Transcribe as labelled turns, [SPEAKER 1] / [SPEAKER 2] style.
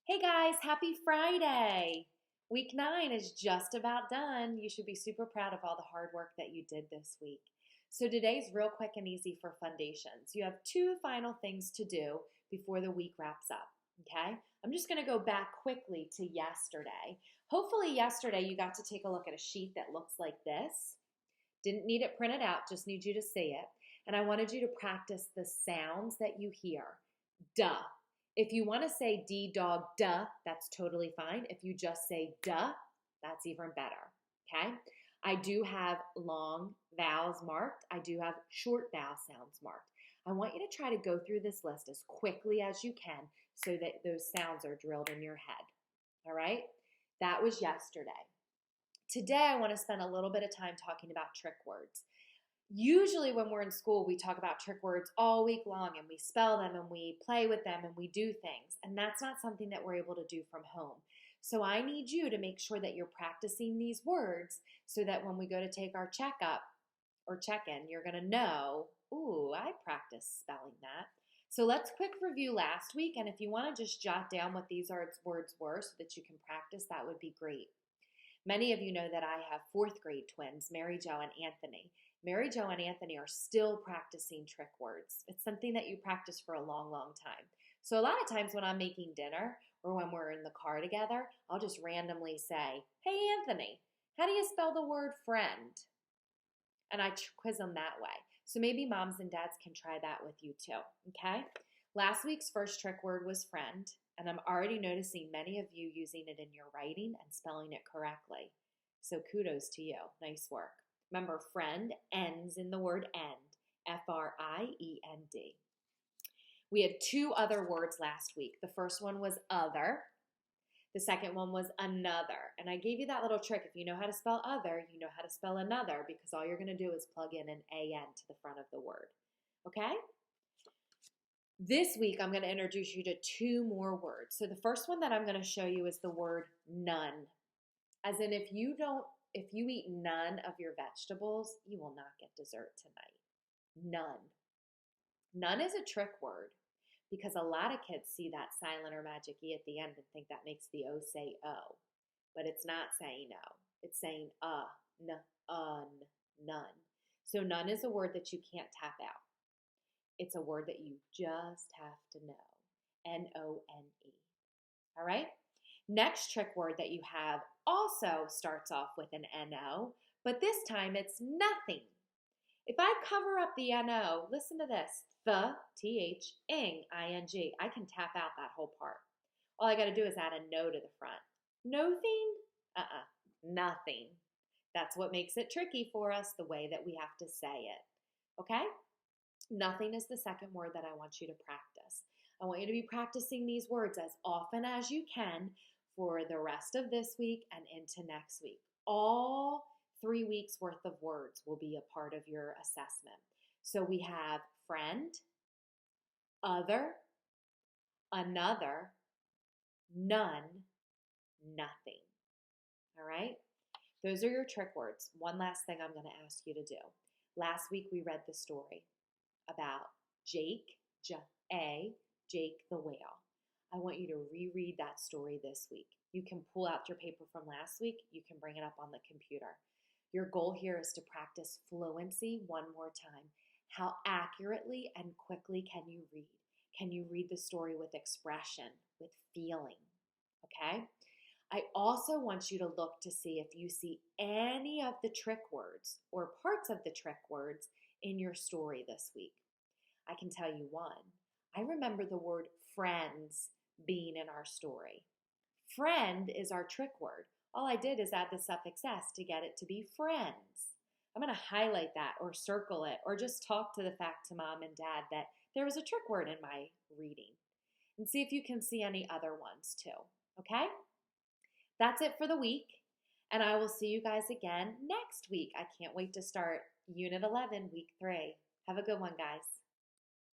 [SPEAKER 1] Hey guys, happy Friday! Week 9 is just about done. You should be super proud of all the hard work that you did this week. So today's real quick and easy for Fundations. You have two final things to do before the week wraps up, okay? I'm just going to go back quickly to yesterday. Hopefully yesterday you got to take a look at a sheet that looks like this. Didn't need it printed out, just need you to see it. And I wanted you to practice the sounds that you hear. Duh. If you want to say D dog duh, that's totally fine. If you just say duh, that's even better. Okay? I do have long vowels marked. I do have short vowel sounds marked. I want you to try to go through this list as quickly as you can so that those sounds are drilled in your head. All right? That was yesterday. Today, I want to spend a little bit of time talking about trick words. Usually when we're in school, we talk about trick words all week long and we spell them and we play with them and we do things. And that's not something that we're able to do from home. So I need you to make sure that you're practicing these words so that when we go to take our checkup or check-in, you're going to know, ooh, I practiced spelling that. So let's quick review last week. And if you want to just jot down what these words were so that you can practice, that would be great. Many of you know that I have fourth grade twins, Mary Jo and Anthony. Mary Jo and Anthony are still practicing trick words. It's something that you practice for a long, long time. So a lot of times when I'm making dinner or when we're in the car together, I'll just randomly say, hey, Anthony, how do you spell the word friend? And I quiz them that way. So maybe moms and dads can try that with you too, okay? Last week's first trick word was friend, and I'm already noticing many of you using it in your writing and spelling it correctly. So kudos to you. Nice work. Remember, friend ends in the word end, F-R-I-E-N-D. We had two other words last week. The first one was other. The second one was another. And I gave you that little trick. If you know how to spell other, you know how to spell another because all you're going to do is plug in an A-N to the front of the word. Okay? This week, I'm going to introduce you to two more words. So the first one that I'm going to show you is the word none. As in, if you eat none of your vegetables, you will not get dessert tonight. None. None is a trick word because a lot of kids see that silent or magic E at the end and think that makes the O say O. But it's not saying O. It's saying none. So none is a word that you can't tap out. It's a word that you just have to know. N-O-N-E. All right? Next trick word that you have also starts off with an N-O, but this time it's nothing. If I cover up the N-O, listen to this. The, T-H-ing, I-N-G. I can tap out that whole part. All I got to do is add a no to the front. No-thing? Nothing. That's what makes it tricky for us, the way that we have to say it. Okay? Nothing is the second word that I want you to practice. I want you to be practicing these words as often as you can for the rest of this week and into next week. All 3 weeks worth of words will be a part of your assessment. So we have friend, other, another, none, nothing. All right? Those are your trick words. One last thing I'm going to ask you to do. Last week we read the story about Jake, Jake the whale. I want you to reread that story this week. You can pull out your paper from last week. You can bring it up on the computer. Your goal here is to practice fluency one more time. How accurately and quickly can you read? Can you read the story with expression, with feeling? Okay? I also want you to look to see if you see any of the trick words or parts of the trick words in your story this week. I can tell you one. I remember the word friends being in our story. Friend is our trick word. All I did is add the suffix S to get it to be friends. I'm going to highlight that or circle it or just talk to the fact to mom and dad that there was a trick word in my reading and see if you can see any other ones too. Okay? That's it for the week. And I will see you guys again next week. I can't wait to start Unit 11, Week 3. Have a good one, guys.